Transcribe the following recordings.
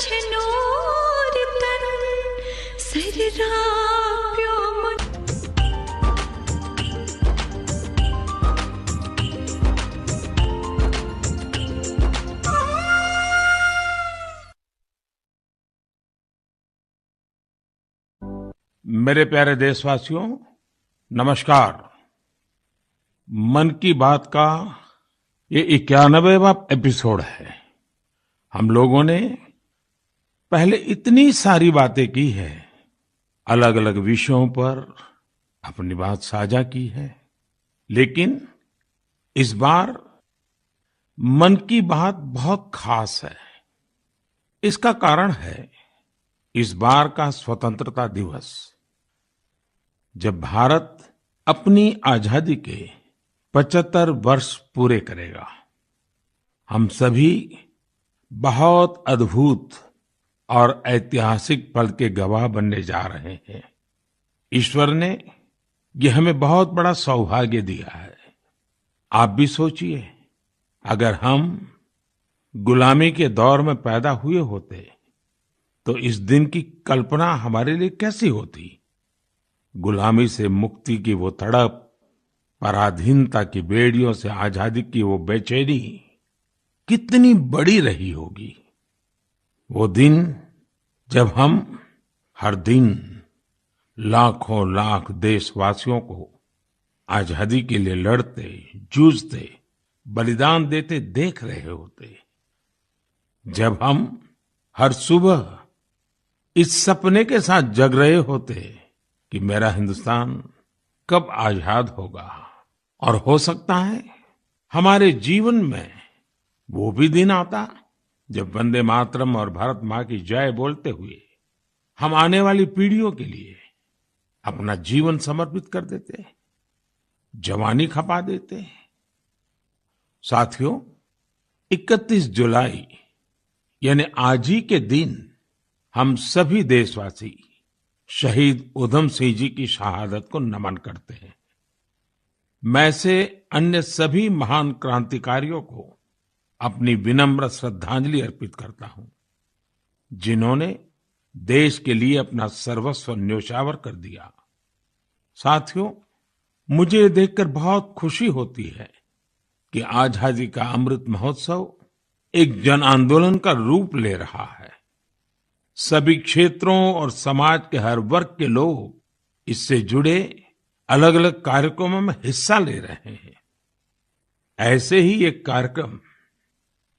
छनोर तन सर्राप्यो मन। मेरे प्यारे देशवासियों, नमस्कार। मन की बात का ये 91वां एपिसोड है। हम लोगों ने पहले इतनी सारी बातें की है, अलग अलग विषयों पर अपनी बात साझा की है, लेकिन इस बार मन की बात बहुत खास है। इसका कारण है इस बार का स्वतंत्रता दिवस, जब भारत अपनी आजादी के 75 वर्ष पूरे करेगा। हम सभी बहुत अद्भुत और ऐतिहासिक पल के गवाह बनने जा रहे हैं। ईश्वर ने ये हमें बहुत बड़ा सौभाग्य दिया है। आप भी सोचिए, अगर हम गुलामी के दौर में पैदा हुए होते तो इस दिन की कल्पना हमारे लिए कैसी होती। गुलामी से मुक्ति की वो तड़प, पराधीनता की बेड़ियों से आजादी की वो बेचैनी कितनी बड़ी रही होगी। वो दिन जब हम हर दिन लाखों लाख देशवासियों को आजादी के लिए लड़ते, जूझते, बलिदान देते देख रहे होते। जब हम हर सुबह इस सपने के साथ जग रहे होते कि मेरा हिंदुस्तान कब आजाद होगा, और हो सकता है हमारे जीवन में वो भी दिन आता जब वंदे मातरम और भारत माँ की जय बोलते हुए हम आने वाली पीढ़ियों के लिए अपना जीवन समर्पित कर देते, जवानी खपा देते। साथियों, 31 जुलाई यानी आज ही के दिन हम सभी देशवासी शहीद उधम सिंह जी की शहादत को नमन करते हैं। मैं से अन्य सभी महान क्रांतिकारियों को अपनी विनम्र श्रद्धांजलि अर्पित करता हूं, जिन्होंने देश के लिए अपना सर्वस्व न्योछावर कर दिया। साथियों, मुझे ये देखकर बहुत खुशी होती है कि आजादी का अमृत महोत्सव एक जन आंदोलन का रूप ले रहा है। सभी क्षेत्रों और समाज के हर वर्ग के लोग इससे जुड़े अलग अलग कार्यक्रमों में हिस्सा ले रहे हैं। ऐसे ही एक कार्यक्रम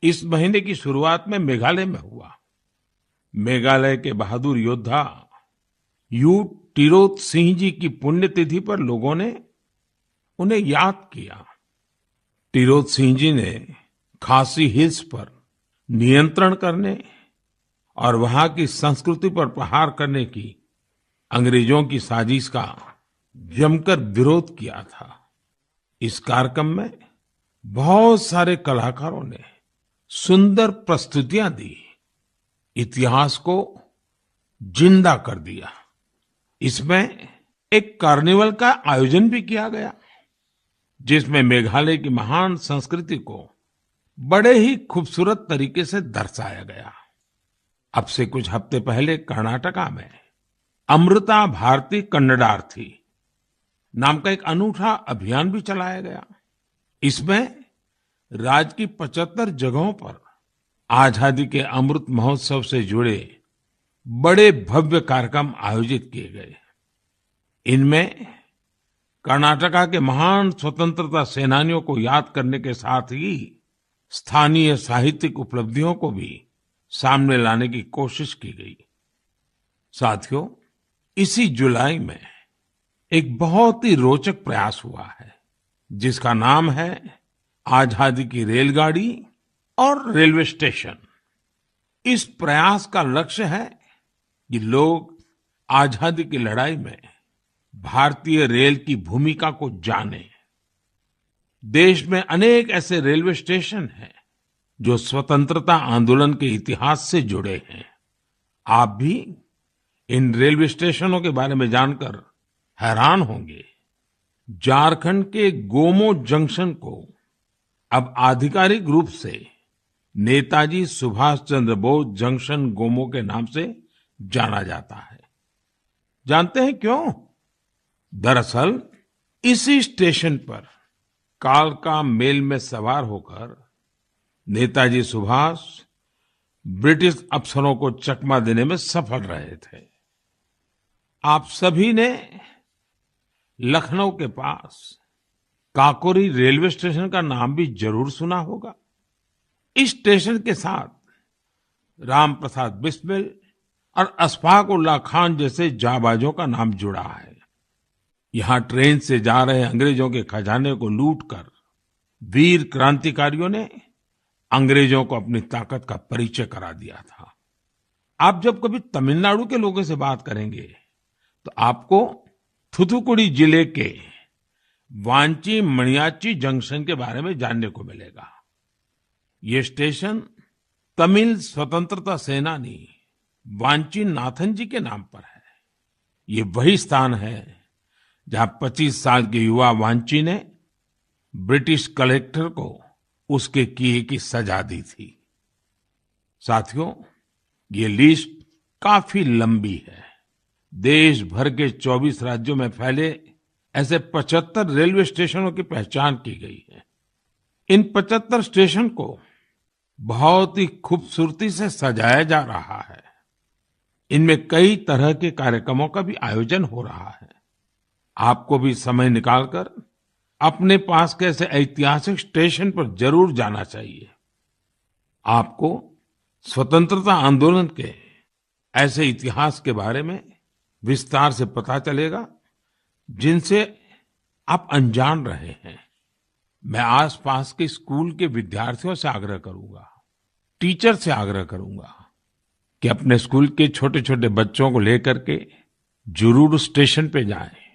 इस महीने की शुरुआत में मेघालय में हुआ। मेघालय के बहादुर योद्धा यू टिरोत सिंह जी की पुण्यतिथि पर लोगों ने उन्हें याद किया। टिरोत सिंह जी ने खासी हिल्स पर नियंत्रण करने और वहां की संस्कृति पर प्रहार करने की अंग्रेजों की साजिश का जमकर विरोध किया था। इस कार्यक्रम में बहुत सारे कलाकारों ने सुंदर प्रस्तुतियां दी, इतिहास को जिंदा कर दिया। इसमें एक कार्निवल का आयोजन भी किया गया, जिसमें मेघालय की महान संस्कृति को बड़े ही खूबसूरत तरीके से दर्शाया गया। अब से कुछ हफ्ते पहले कर्नाटका में अमृता भारती कन्नडार्थी नाम का एक अनूठा अभियान भी चलाया गया। इसमें राज्य की 75 जगहों पर आजादी के अमृत महोत्सव से जुड़े बड़े भव्य कार्यक्रम आयोजित किए गए। इनमें कर्नाटका के महान स्वतंत्रता सेनानियों को याद करने के साथ ही स्थानीय साहित्यिक उपलब्धियों को भी सामने लाने की कोशिश की गई। साथियों, इसी जुलाई में एक बहुत ही रोचक प्रयास हुआ है, जिसका नाम है आजादी की रेलगाड़ी और रेलवे स्टेशन। इस प्रयास का लक्ष्य है कि लोग आजादी की लड़ाई में भारतीय रेल की भूमिका को जानें। देश में अनेक ऐसे रेलवे स्टेशन हैं जो स्वतंत्रता आंदोलन के इतिहास से जुड़े हैं। आप भी इन रेलवे स्टेशनों के बारे में जानकर हैरान होंगे। झारखंड के गोमो जंक्शन को अब आधिकारिक रूप से नेताजी सुभाष चंद्र बोस जंक्शन गोमो के नाम से जाना जाता है। जानते हैं क्यों? दरअसल इसी स्टेशन पर कालका मेल में सवार होकर नेताजी सुभाष ब्रिटिश अफसरों को चकमा देने में सफल रहे थे। आप सभी ने लखनऊ के पास काकोरी रेलवे स्टेशन का नाम भी जरूर सुना होगा। इस स्टेशन के साथ राम प्रसाद बिस्मिल और अशफाक उल्लाह खान जैसे जाबाजों का नाम जुड़ा है। यहां ट्रेन से जा रहे अंग्रेजों के खजाने को लूटकर वीर क्रांतिकारियों ने अंग्रेजों को अपनी ताकत का परिचय करा दिया था। आप जब कभी तमिलनाडु के लोगों से बात करेंगे तो आपको थुथुकुडी जिले के वांची मणियाच्ची जंक्शन के बारे में जानने को मिलेगा। ये स्टेशन तमिल स्वतंत्रता सेनानी वांची नाथन जी के नाम पर है। ये वही स्थान है जहां 25 साल के युवा वांची ने ब्रिटिश कलेक्टर को उसके किए की सजा दी थी। साथियों, ये लिस्ट काफी लंबी है। देश भर के 24 राज्यों में फैले ऐसे 75 रेलवे स्टेशनों की पहचान की गई है। इन 75 स्टेशन को बहुत ही खूबसूरती से सजाया जा रहा है। इनमें कई तरह के कार्यक्रमों का भी आयोजन हो रहा है। आपको भी समय निकालकर अपने पास के ऐसे ऐतिहासिक स्टेशन पर जरूर जाना चाहिए। आपको स्वतंत्रता आंदोलन के ऐसे इतिहास के बारे में विस्तार से पता चलेगा जिनसे आप अनजान रहे हैं। मैं आसपास के स्कूल के विद्यार्थियों से आग्रह करूंगा, टीचर से आग्रह करूंगा कि अपने स्कूल के छोटे छोटे बच्चों को लेकर के जरूर स्टेशन पे जाएं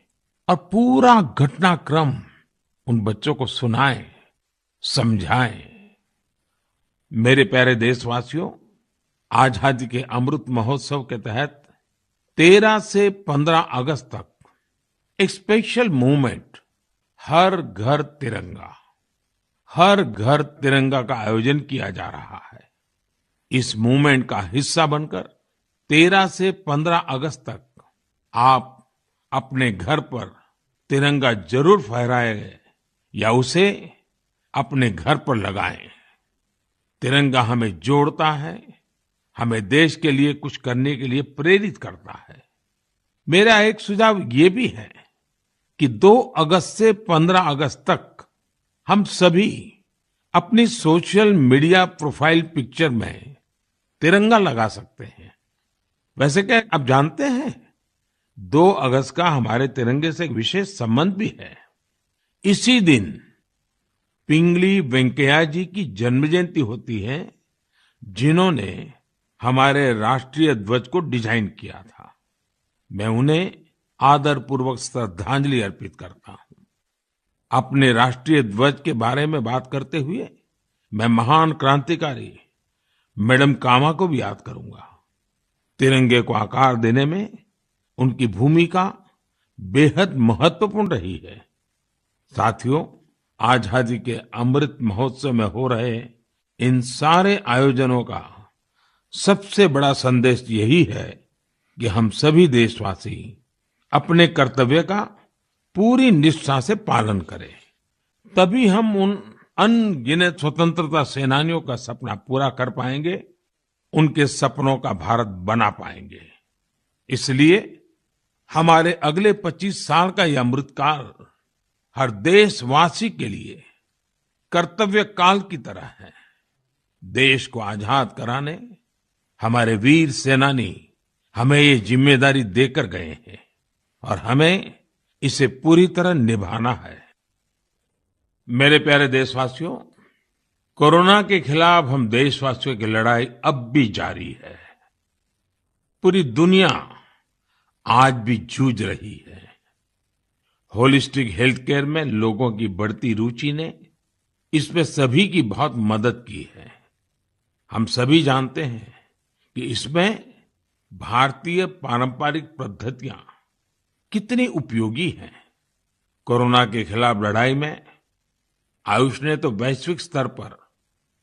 और पूरा घटनाक्रम उन बच्चों को सुनाएं, समझाएं। मेरे प्यारे देशवासियों, आजादी के अमृत महोत्सव के तहत 13 से 15 अगस्त तक एक स्पेशल मूवमेंट हर घर तिरंगा का आयोजन किया जा रहा है। इस मूवमेंट का हिस्सा बनकर 13 से 15 अगस्त तक आप अपने घर पर तिरंगा जरूर फहराएं या उसे अपने घर पर लगाएं। तिरंगा हमें जोड़ता है, हमें देश के लिए कुछ करने के लिए प्रेरित करता है। मेरा एक सुझाव ये भी है कि 2 अगस्त से 15 अगस्त तक हम सभी अपनी सोशल मीडिया प्रोफाइल पिक्चर में तिरंगा लगा सकते हैं। वैसे क्या आप जानते हैं, 2 अगस्त का हमारे तिरंगे से एक विशेष संबंध भी है। इसी दिन पिंगली वेंकैया जी की जन्म जयंती होती है, जिन्होंने हमारे राष्ट्रीय ध्वज को डिजाइन किया था। मैं उन्हें आदरपूर्वक श्रद्धांजलि अर्पित करता हूं। अपने राष्ट्रीय ध्वज के बारे में बात करते हुए मैं महान क्रांतिकारी मैडम कामा को भी याद करूंगा। तिरंगे को आकार देने में उनकी भूमिका बेहद महत्वपूर्ण रही है। साथियों, आजादी के अमृत महोत्सव में हो रहे इन सारे आयोजनों का सबसे बड़ा संदेश यही है कि हम सभी देशवासी अपने कर्तव्य का पूरी निष्ठा से पालन करें। तभी हम उन अनगिनत स्वतंत्रता सेनानियों का सपना पूरा कर पाएंगे, उनके सपनों का भारत बना पाएंगे। इसलिए हमारे अगले 25 साल का यह अमृतकाल हर देशवासी के लिए कर्तव्य काल की तरह है। देश को आजाद कराने हमारे वीर सेनानी हमें ये जिम्मेदारी देकर गए हैं और हमें इसे पूरी तरह निभाना है। मेरे प्यारे देशवासियों, कोरोना के खिलाफ हम देशवासियों की लड़ाई अब भी जारी है। पूरी दुनिया आज भी जूझ रही है। होलिस्टिक हेल्थ केयर में लोगों की बढ़ती रुचि ने इसमें सभी की बहुत मदद की है। हम सभी जानते हैं कि इसमें भारतीय पारंपरिक पद्धतियां कितनी उपयोगी हैं। कोरोना के खिलाफ लड़ाई में आयुष ने तो वैश्विक स्तर पर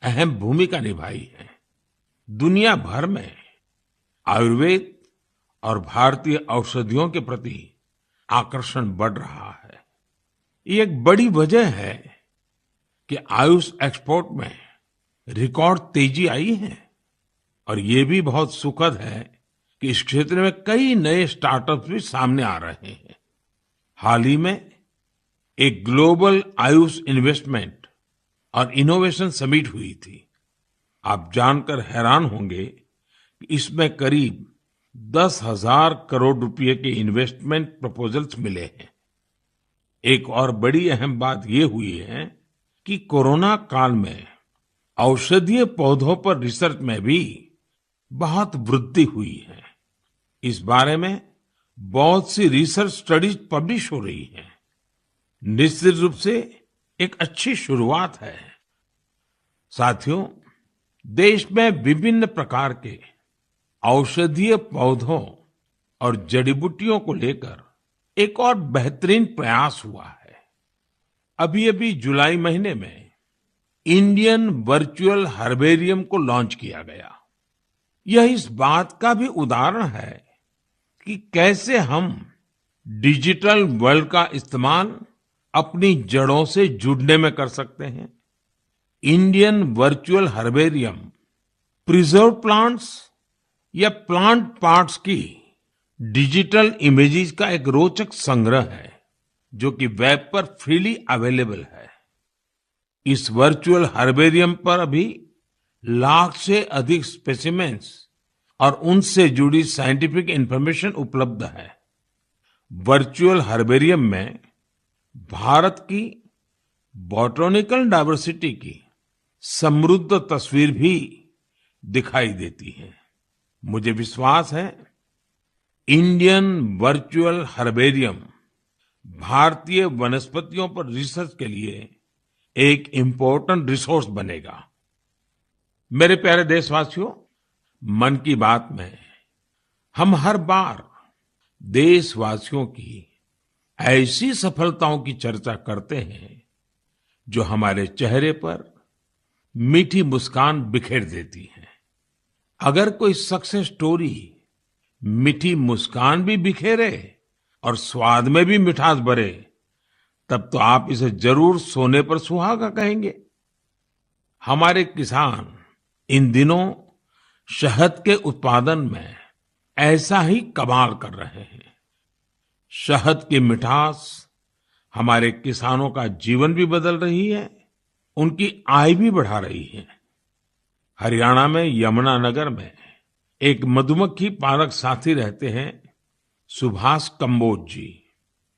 अहम भूमिका निभाई है। दुनिया भर में आयुर्वेद और भारतीय औषधियों के प्रति आकर्षण बढ़ रहा है। ये एक बड़ी वजह है कि आयुष एक्सपोर्ट में रिकॉर्ड तेजी आई है और ये भी बहुत सुखद है कि इस क्षेत्र में कई नए स्टार्टअप्स भी सामने आ रहे हैं। हाल ही में एक ग्लोबल आयुष इन्वेस्टमेंट और इनोवेशन समिट हुई थी। आप जानकर हैरान होंगे कि इसमें करीब 10,000 करोड़ रुपए के इन्वेस्टमेंट प्रपोजल्स मिले हैं। एक और बड़ी अहम बात ये हुई है कि कोरोना काल में औषधीय पौधों पर रिसर्च में भी बहुत वृद्धि हुई है। इस बारे में बहुत सी रिसर्च स्टडीज पब्लिश हो रही हैं। निश्चित रूप से एक अच्छी शुरुआत है। साथियों, देश में विभिन्न प्रकार के औषधीय पौधों और जड़ी बूटियों को लेकर एक और बेहतरीन प्रयास हुआ है। अभी अभी जुलाई महीने में इंडियन वर्चुअल हर्बेरियम को लॉन्च किया गया। यह इस बात का भी उदाहरण है कि कैसे हम डिजिटल वर्ल्ड का इस्तेमाल अपनी जड़ों से जुड़ने में कर सकते हैं। Indian virtual herbarium preserve plants या प्लांट पार्ट्स की डिजिटल इमेजेस का एक रोचक संग्रह है जो कि वेब पर फ्रीली अवेलेबल है। इस वर्चुअल हर्बेरियम पर अभी लाख से अधिक स्पेसिमेंस और उनसे जुड़ी साइंटिफिक इंफॉर्मेशन उपलब्ध है। वर्चुअल हर्बेरियम में भारत की बॉटनिकल डाइवर्सिटी की समृद्ध तस्वीर भी दिखाई देती है। मुझे विश्वास है इंडियन वर्चुअल हर्बेरियम भारतीय वनस्पतियों पर रिसर्च के लिए एक इम्पोर्टेंट रिसोर्स बनेगा। मेरे प्यारे देशवासियों, मन की बात में हम हर बार देशवासियों की ऐसी सफलताओं की चर्चा करते हैं जो हमारे चेहरे पर मीठी मुस्कान बिखेर देती है। अगर कोई सक्सेस स्टोरी मीठी मुस्कान भी बिखेरे और स्वाद में भी मिठास भरे, तब तो आप इसे जरूर सोने पर सुहागा कहेंगे। हमारे किसान इन दिनों शहद के उत्पादन में ऐसा ही कमाल कर रहे हैं। शहद की मिठास हमारे किसानों का जीवन भी बदल रही है, उनकी आय भी बढ़ा रही है। हरियाणा में यमुनानगर में एक मधुमक्खी पालक साथी रहते हैं, सुभाष कंबोज जी।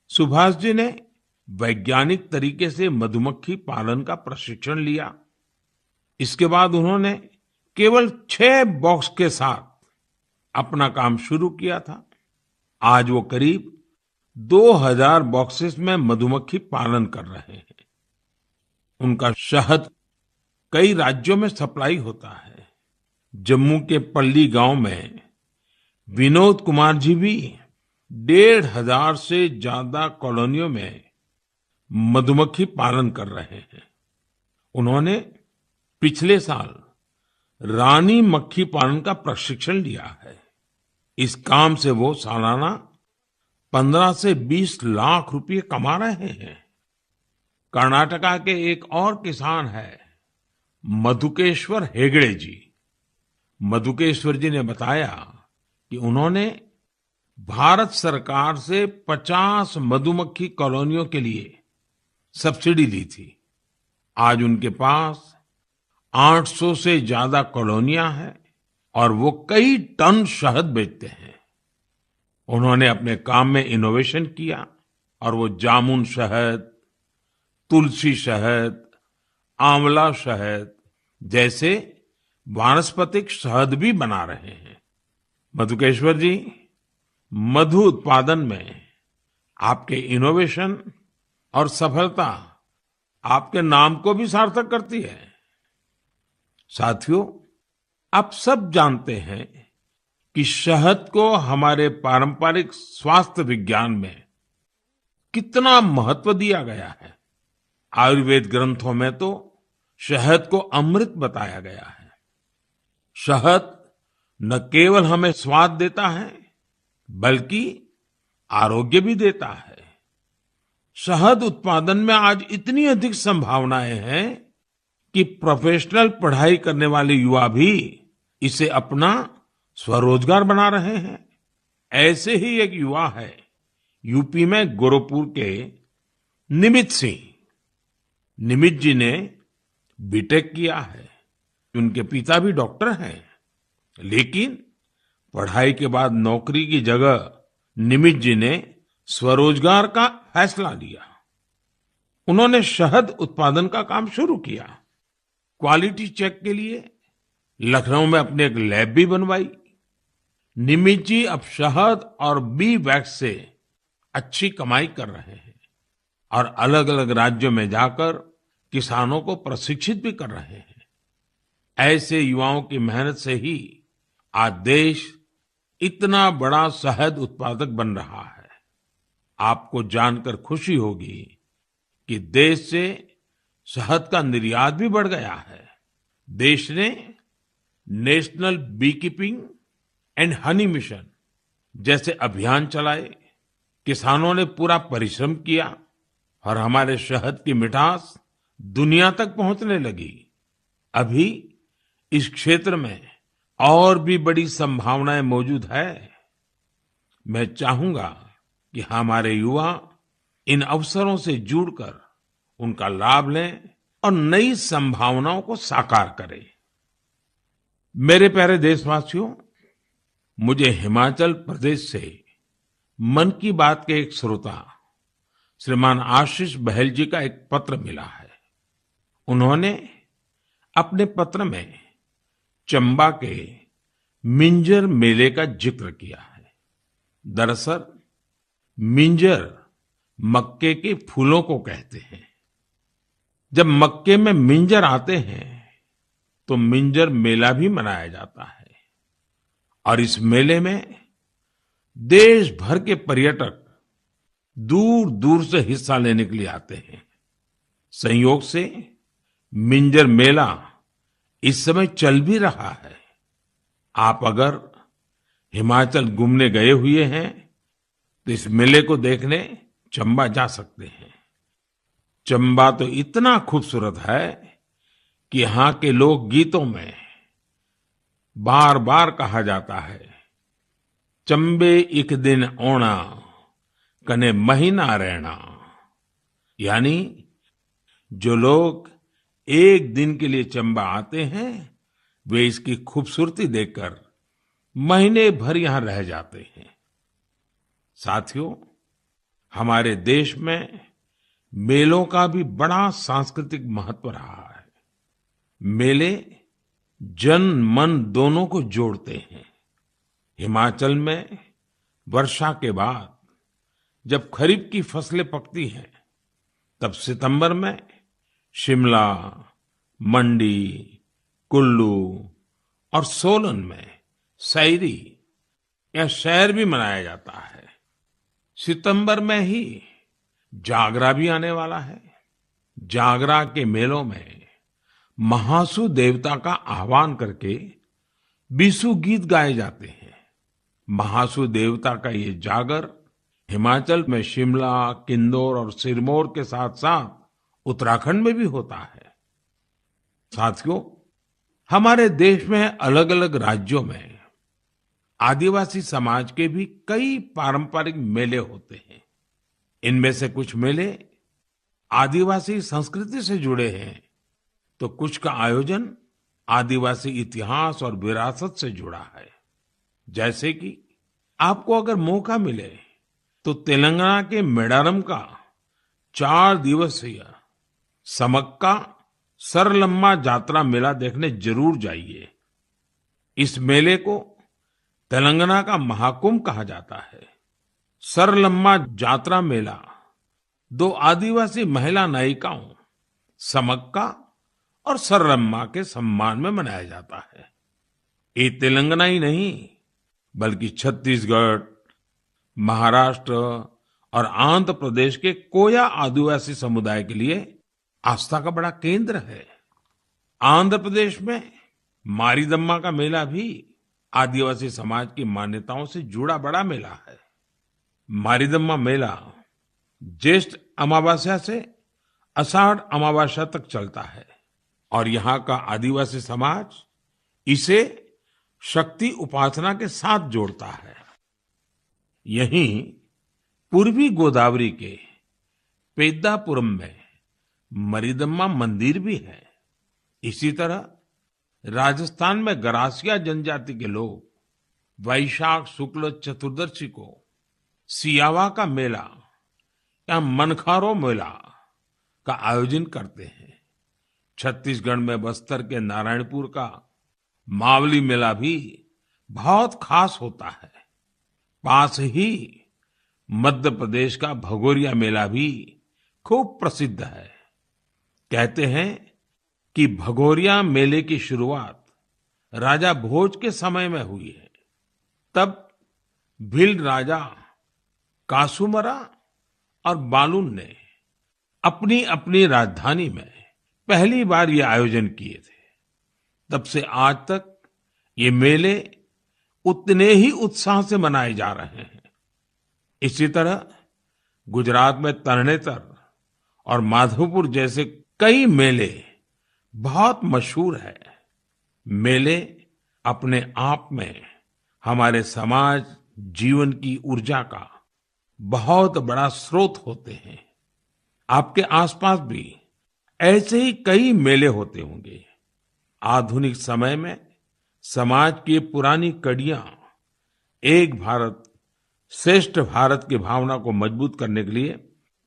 सुभाष जी ने वैज्ञानिक तरीके से मधुमक्खी पालन का प्रशिक्षण लिया। इसके बाद उन्होंने केवल 6 बॉक्स के साथ अपना काम शुरू किया था। आज वो करीब 2000 बॉक्सेस में मधुमक्खी पालन कर रहे हैं। उनका शहद कई राज्यों में सप्लाई होता है। जम्मू के पल्ली गांव में विनोद कुमार जी भी 1500 से ज्यादा कॉलोनियों में मधुमक्खी पालन कर रहे हैं। उन्होंने पिछले साल रानी मक्खी पालन का प्रशिक्षण लिया है। इस काम से वो सालाना 15 से 20 लाख रुपए कमा रहे हैं। कर्नाटका के एक और किसान है मधुकेश्वर हेगड़े जी। मधुकेश्वर जी ने बताया कि उन्होंने भारत सरकार से 50 मधुमक्खी कॉलोनियों के लिए सब्सिडी ली थी। आज उनके पास 800 से ज्यादा कॉलोनियां हैं और वो कई टन शहद बेचते हैं। उन्होंने अपने काम में इनोवेशन किया और वो जामुन शहद, तुलसी शहद, आंवला शहद जैसे वानस्पतिक शहद भी बना रहे हैं। मधुकेश्वर जी, मधु उत्पादन में आपके इनोवेशन और सफलता आपके नाम को भी सार्थक करती है। साथियों, आप सब जानते हैं कि शहद को हमारे पारंपरिक स्वास्थ्य विज्ञान में कितना महत्व दिया गया है। आयुर्वेद ग्रंथों में तो शहद को अमृत बताया गया है। शहद न केवल हमें स्वाद देता है, बल्कि आरोग्य भी देता है। शहद उत्पादन में आज इतनी अधिक संभावनाएं हैं कि प्रोफेशनल पढ़ाई करने वाले युवा भी इसे अपना स्वरोजगार बना रहे हैं। ऐसे ही एक युवा है यूपी में गोरखपुर के निमित सिंह। निमित जी ने बीटेक किया है। उनके पिता भी डॉक्टर हैं, लेकिन पढ़ाई के बाद नौकरी की जगह निमित जी ने स्वरोजगार का फैसला लिया। उन्होंने शहद उत्पादन का काम शुरू किया। क्वालिटी चेक के लिए लखनऊ में अपनी एक लैब भी बनवाई। निमित जी अब शहद और बी वैक्स से अच्छी कमाई कर रहे हैं और अलग अलग राज्यों में जाकर किसानों को प्रशिक्षित भी कर रहे हैं। ऐसे युवाओं की मेहनत से ही आज देश इतना बड़ा शहद उत्पादक बन रहा है। आपको जानकर खुशी होगी कि देश से शहद का निर्यात भी बढ़ गया है। देश ने national bee keeping and honey mission जैसे अभियान चलाए। किसानों ने पूरा परिश्रम किया और हमारे शहद की मिठास दुनिया तक पहुंचने लगी। अभी इस क्षेत्र में और भी बड़ी संभावनाएं मौजूद है। मैं चाहूंगा कि हमारे युवा इन अवसरों से जुड़कर उनका लाभ लें और नई संभावनाओं को साकार करें। मेरे प्यारे देशवासियों, मुझे हिमाचल प्रदेश से मन की बात के एक श्रोता श्रीमान आशीष बहल जी का एक पत्र मिला है। उन्होंने अपने पत्र में चंबा के मिंजर मेले का जिक्र किया है। दरअसल मिंजर मक्के के फूलों को कहते हैं। जब मक्के में मिंजर आते हैं तो मिंजर मेला भी मनाया जाता है और इस मेले में देश भर के पर्यटक दूर दूर से हिस्सा लेने के लिए आते हैं। संयोग से मिंजर मेला इस समय चल भी रहा है। आप अगर हिमाचल घूमने गए हुए हैं तो इस मेले को देखने चंबा जा सकते हैं। चंबा तो इतना खूबसूरत है कि यहाँ के लोक गीतों में बार बार कहा जाता है, चंबे एक दिन ओना कने महीना रहना। यानी जो लोग एक दिन के लिए चंबा आते हैं वे इसकी खूबसूरती देखकर महीने भर यहां रह जाते हैं। साथियों, हमारे देश में मेलों का भी बड़ा सांस्कृतिक महत्व रहा है। मेले जन मन दोनों को जोड़ते हैं। हिमाचल में वर्षा के बाद जब खरीफ की फसलें पकती हैं, तब सितंबर में शिमला, मंडी, कुल्लू और सोलन में सैरी या सैर भी मनाया जाता है। सितंबर में ही जागरा भी आने वाला है। जागरा के मेलों में महासू देवता का आह्वान करके बीसू गीत गाए जाते हैं। महासू देवता का ये जागर हिमाचल में शिमला, किन्नौर और सिरमौर के साथ साथ उत्तराखंड में भी होता है। साथियों, हमारे देश में अलग अलग राज्यों में आदिवासी समाज के भी कई पारंपरिक मेले होते हैं। इनमें से कुछ मेले आदिवासी संस्कृति से जुड़े हैं तो कुछ का आयोजन आदिवासी इतिहास और विरासत से जुड़ा है। जैसे कि आपको अगर मौका मिले तो तेलंगाना के मेडारम का 4 दिवसीय समक्का सरलम्मा जात्रा मेला देखने जरूर जाइए। इस मेले को तेलंगाना का महाकुंभ कहा जाता है। सरलम्मा जात्रा मेला 2 आदिवासी महिला नायिकाओं समक्का और सरलम्मा के सम्मान में मनाया जाता है। ये तेलंगाना ही नहीं बल्कि छत्तीसगढ़, महाराष्ट्र और आंध्र प्रदेश के कोया आदिवासी समुदाय के लिए आस्था का बड़ा केंद्र है। आंध्र प्रदेश में मारीदम्मा का मेला भी आदिवासी समाज की मान्यताओं से जुड़ा बड़ा मेला है। मारीदम्मा मेला ज्येष्ठ अमावस्या से आषाढ़ अमावस्या तक चलता है और यहाँ का आदिवासी समाज इसे शक्ति उपासना के साथ जोड़ता है। यहीं पूर्वी गोदावरी के पेद्दापुरम में मरीदम्मा मंदिर भी है। इसी तरह राजस्थान में गरासिया जनजाति के लोग वैशाख शुक्ल चतुर्दशी को सियावा का मेला या मनखारो मेला का आयोजन करते हैं। छत्तीसगढ़ में बस्तर के नारायणपुर का मावली मेला भी बहुत खास होता है। पास ही मध्य प्रदेश का भगोरिया मेला भी खूब प्रसिद्ध है। कहते हैं कि भगोरिया मेले की शुरुआत राजा भोज के समय में हुई है। तब भील राजा कासूमरा और बालून ने अपनी अपनी राजधानी में पहली बार ये आयोजन किए थे। तब से आज तक ये मेले उतने ही उत्साह से मनाए जा रहे हैं। इसी तरह गुजरात में तरणेतर और माधवपुर जैसे कई मेले बहुत मशहूर है। मेले अपने आप में हमारे समाज जीवन की ऊर्जा का बहुत बड़ा स्रोत होते हैं। आपके आसपास भी ऐसे ही कई मेले होते होंगे। आधुनिक समय में समाज की पुरानी कड़ियां एक भारत श्रेष्ठ भारत की भावना को मजबूत करने के लिए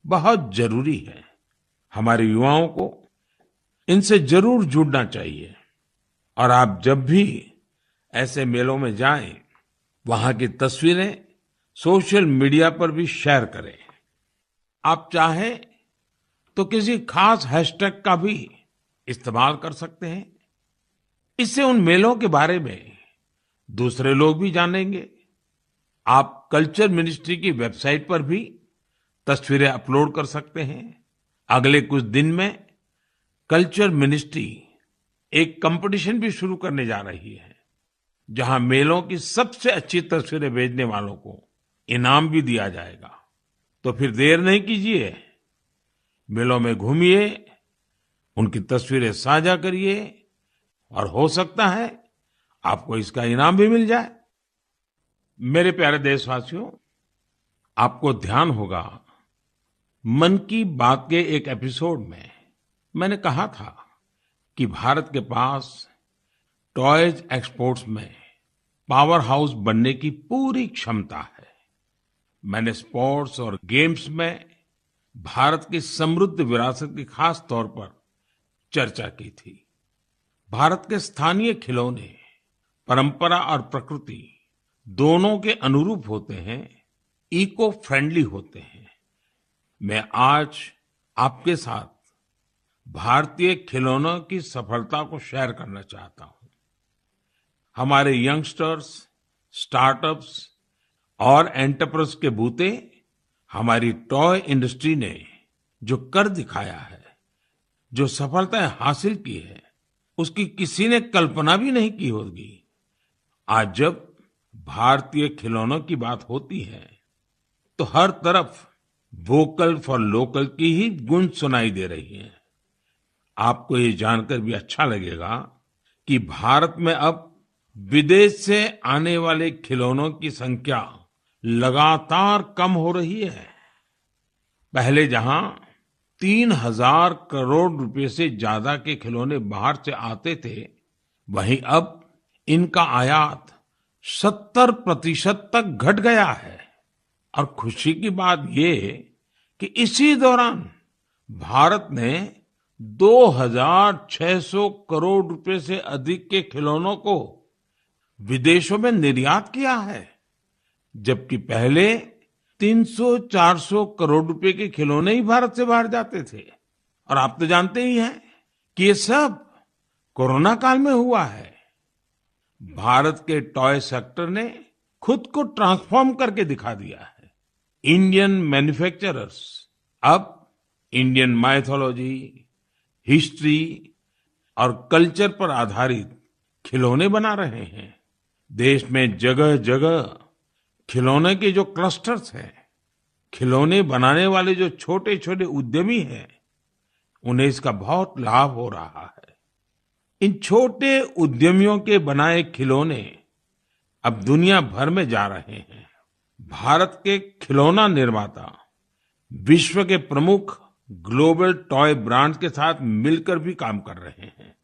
बहुत जरूरी है। हमारे युवाओं को इनसे जरूर जुड़ना चाहिए और आप जब भी ऐसे मेलों में जाएं, वहां की तस्वीरें सोशल मीडिया पर भी शेयर करें। आप चाहें तो किसी खास हैशटैग का भी इस्तेमाल कर सकते हैं। इससे उन मेलों के बारे में दूसरे लोग भी जानेंगे। आप कल्चर मिनिस्ट्री की वेबसाइट पर भी तस्वीरें अपलोड कर सकते हैं। अगले कुछ दिन में कल्चर मिनिस्ट्री एक कंपटीशन भी शुरू करने जा रही है, जहां मेलों की सबसे अच्छी तस्वीरें भेजने वालों को इनाम भी दिया जाएगा। तो फिर देर नहीं कीजिए, मेलों में घूमिए, उनकी तस्वीरें साझा करिए और हो सकता है आपको इसका इनाम भी मिल जाए। मेरे प्यारे देशवासियों, आपको ध्यान होगा मन की बात के एक एपिसोड में मैंने कहा था कि भारत के पास टॉयज एक्सपोर्ट्स में पावर हाउस बनने की पूरी क्षमता है। मैंने स्पोर्ट्स और गेम्स में भारत की समृद्ध विरासत की खास तौर पर चर्चा की थी। भारत के स्थानीय खिलौने परंपरा और प्रकृति दोनों के अनुरूप होते हैं, इको फ्रेंडली होते हैं। मैं आज आपके साथ भारतीय खिलौनों की सफलता को शेयर करना चाहता हूं। हमारे यंगस्टर्स, स्टार्टअप्स और एंटरप्रेन्योर्स के बूते हमारी टॉय इंडस्ट्री ने जो कर दिखाया है, जो सफलताएं हासिल की है, उसकी किसी ने कल्पना भी नहीं की होगी। आज जब भारतीय खिलौनों की बात होती है तो हर तरफ वोकल फॉर लोकल की ही गूंज सुनाई दे रही है। आपको ये जानकर भी अच्छा लगेगा कि भारत में अब विदेश से आने वाले खिलौनों की संख्या लगातार कम हो रही है। पहले जहां 3,000 करोड़ रुपए से ज्यादा के खिलौने बाहर से आते थे, वहीं अब इनका आयात 70% तक घट गया है। और खुशी की बात ये कि इसी दौरान भारत ने 2,600 करोड़ रुपए से अधिक के खिलौनों को विदेशों में निर्यात किया है, जबकि पहले 300-400 करोड़ रुपए के खिलौने ही भारत से बाहर जाते थे। और आप तो जानते ही हैं कि ये सब कोरोना काल में हुआ है। भारत के टॉय सेक्टर ने खुद को ट्रांसफॉर्म करके दिखा दिया है। इंडियन मैन्युफैक्चरर्स अब इंडियन माइथोलॉजी, हिस्ट्री और कल्चर पर आधारित खिलौने बना रहे हैं। देश में जगह जगह खिलौने के जो क्लस्टर्स हैं, खिलौने बनाने वाले जो छोटे छोटे उद्यमी हैं, उन्हें इसका बहुत लाभ हो रहा है। इन छोटे उद्यमियों के बनाए खिलौने अब दुनिया भर में जा रहे हैं। भारत के खिलौना निर्माता विश्व के प्रमुख ग्लोबल टॉय ब्रांड्स के साथ मिलकर भी काम कर रहे हैं।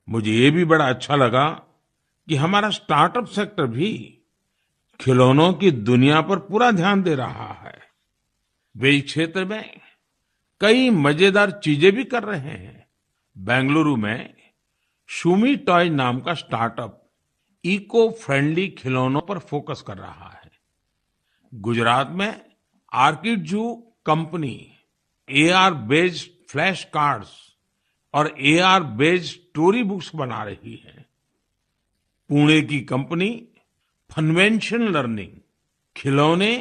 मुझे ये भी बड़ा अच्छा लगा कि हमारा स्टार्टअप सेक्टर भी खिलौनों की दुनिया पर पूरा ध्यान दे रहा है। वे इस क्षेत्र में कई मजेदार चीजें भी कर रहे हैं। बेंगलुरु में शूमी टॉय नाम का स्टार्टअप इको फ्रेंडली खिलौनों पर फोकस कर रहा है। गुजरात में आर्किड जू company AR based flash cards और एआर बेस्ड स्टोरी बुक्स बना रही है। पुणे की कंपनी फनवेंशन लर्निंग खिलौने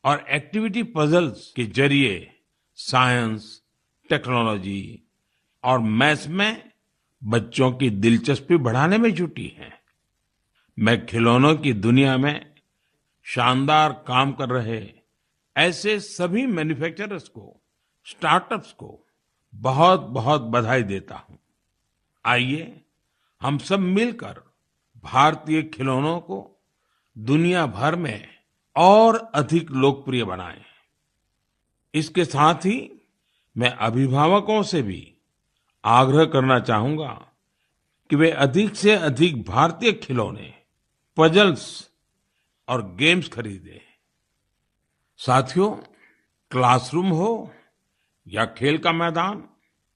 और एक्टिविटी पजल्स के जरिए साइंस, टेक्नोलॉजी और मैथ्स में बच्चों की दिलचस्पी बढ़ाने में जुटी है। मैं खिलौनों की दुनिया में शानदार काम कर रहे ऐसे सभी मैन्युफैक्चरर्स को, स्टार्टअप्स को बहुत बहुत बधाई देता हूं। आइए हम सब मिलकर भारतीय खिलौनों को दुनिया भर में और अधिक लोकप्रिय बनाएं। इसके साथ ही मैं अभिभावकों से भी आग्रह करना चाहूंगा कि वे अधिक से अधिक भारतीय खिलौने, पजल्स और गेम्स खरीदें। साथियों, क्लासरूम हो या खेल का मैदान,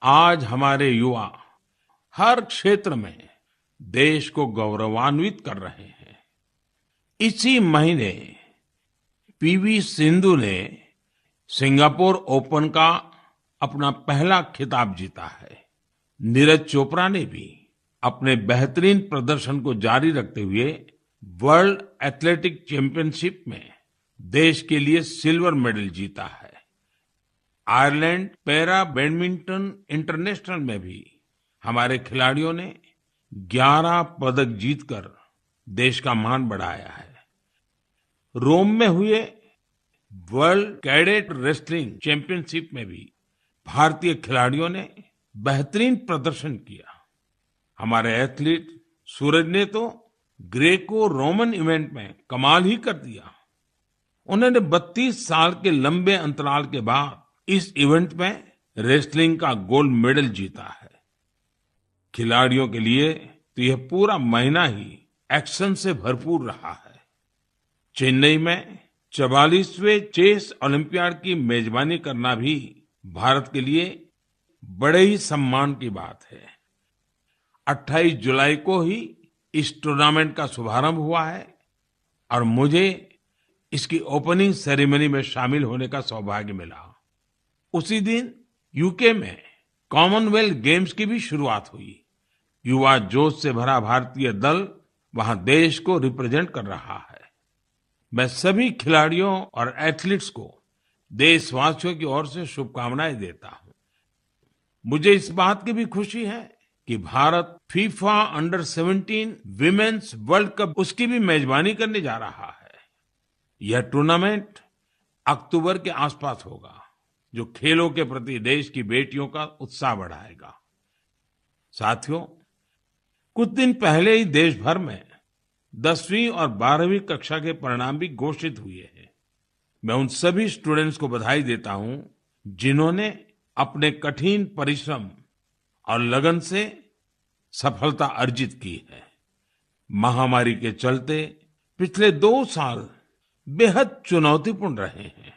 आज हमारे युवा हर क्षेत्र में देश को गौरवान्वित कर रहे हैं। इसी महीने पीवी सिंधु ने सिंगापुर ओपन का अपना पहला खिताब जीता है। नीरज चोपड़ा ने भी अपने बेहतरीन प्रदर्शन को जारी रखते हुए वर्ल्ड एथलेटिक चैंपियनशिप में देश के लिए सिल्वर मेडल जीता है। आयरलैंड पैरा बैडमिंटन इंटरनेशनल में भी हमारे खिलाड़ियों ने 11 पदक जीतकर देश का मान बढ़ाया है। रोम में हुए वर्ल्ड कैडेट रेसलिंग चैंपियनशिप में भी भारतीय खिलाड़ियों ने बेहतरीन प्रदर्शन किया। हमारे एथलीट सूरज ने तो ग्रेको रोमन इवेंट में कमाल ही कर दिया। उन्होंने 32 साल के लंबे अंतराल के बाद इस इवेंट में रेसलिंग का गोल्ड मेडल जीता है। खिलाड़ियों के लिए तो यह पूरा महीना ही एक्शन से भरपूर रहा है। चेन्नई में 44वें चेस ओलंपियाड की मेजबानी करना भी भारत के लिए बड़े ही सम्मान की बात है। 28 जुलाई को ही इस टूर्नामेंट का शुभारंभ हुआ है और मुझे इसकी ओपनिंग सेरेमनी में शामिल होने का सौभाग्य मिला। उसी दिन यूके में कॉमनवेल्थ गेम्स की भी शुरुआत हुई। युवा जोश से भरा भारतीय दल वहां देश को रिप्रेजेंट कर रहा है। मैं सभी खिलाड़ियों और एथलीट्स को देशवासियों की ओर से शुभकामनाएं देता हूं। मुझे इस बात की भी खुशी है कि Bharat FIFA under 17 women's world cup उसकी भी मेजबानी करने जा रहा है। यह टूर्नामेंट अक्टूबर के आसपास होगा, जो खेलों के प्रति देश की बेटियों का उत्साह बढ़ाएगा। साथियों, कुछ दिन पहले ही देश भर में 10वीं और 12वीं कक्षा के परिणाम भी घोषित हुए हैं। मैं उन सभी स्टूडेंट्स को बधाई देता हूं जिन्होंने अपने कठिन परिश्रम और लगन से सफलता अर्जित की है। महामारी के चलते पिछले 2 साल बेहद चुनौतीपूर्ण रहे हैं।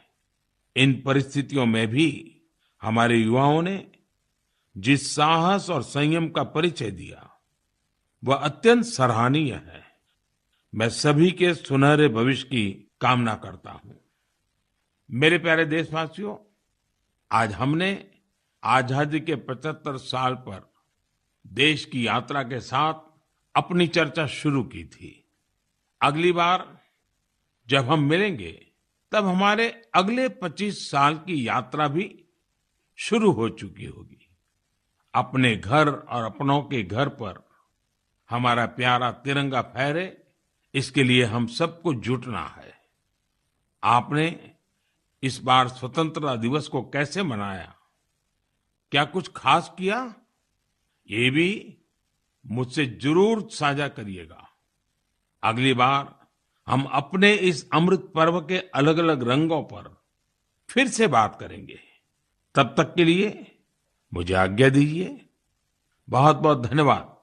इन परिस्थितियों में भी हमारे युवाओं ने जिस साहस और संयम का परिचय दिया, वह अत्यंत सराहनीय है। मैं सभी के सुनहरे भविष्य की कामना करता हूं। मेरे प्यारे देशवासियों, आज हमने आजादी के 75 साल पर देश की यात्रा के साथ अपनी चर्चा शुरू की थी। अगली बार जब हम मिलेंगे तब हमारे अगले 25 साल की यात्रा भी शुरू हो चुकी होगी। अपने घर और अपनों के घर पर हमारा प्यारा तिरंगा फहरे, इसके लिए हम सबको जुटना है। आपने इस बार स्वतंत्रता दिवस को कैसे मनाया? क्या कुछ खास किया? ये भी मुझसे जरूर साझा करिएगा। अगली बार हम अपने इस अमृत पर्व के अलग अलग रंगों पर फिर से बात करेंगे। तब तक के लिए मुझे आज्ञा दीजिए। बहुत बहुत धन्यवाद।